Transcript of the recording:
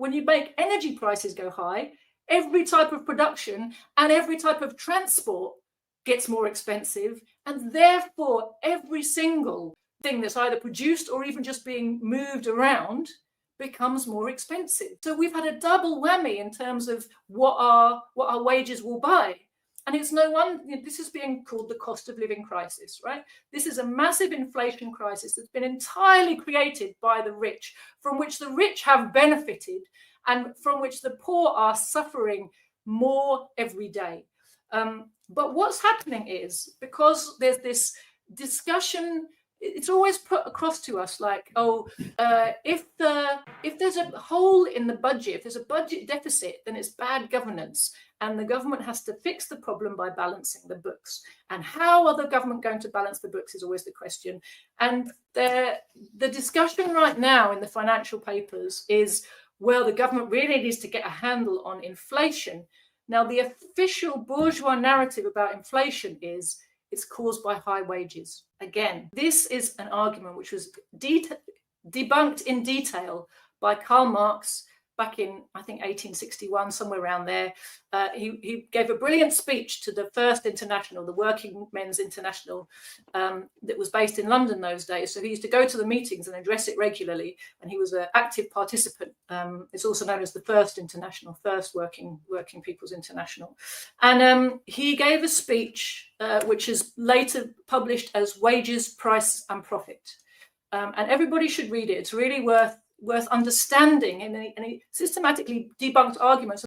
when you make energy prices go high, every type of production and every type of transport gets more expensive, and therefore every single thing that's either produced or even just being moved around becomes more expensive. So we've had a double whammy in terms of what our wages will buy. And it's no wonder this is being called the cost of living crisis, right? This is a massive inflation crisis that's been entirely created by the rich, from which the rich have benefited and from which the poor are suffering more every day. But what's happening is, because there's this discussion, it's always put across to us like, oh, if there's a hole in the budget, if there's a budget deficit, then it's bad governance, and the government has to fix the problem by balancing the books. And how are the government going to balance the books is always the question. And the discussion right now in the financial papers is, well, the government really needs to get a handle on inflation. Now, the official bourgeois narrative about inflation is it's caused by high wages. Again, this is an argument which was debunked in detail by Karl Marx back in, I think, 1861, somewhere around there. He gave a brilliant speech to the First International, the Working Men's International, that was based in London those days. So he used to go to the meetings and address it regularly, and he was an active participant. It's also known as the First International, First Working People's International. And he gave a speech which is later published as Wages, Price and Profit. And everybody should read it. It's really worth understanding, and he systematically debunked arguments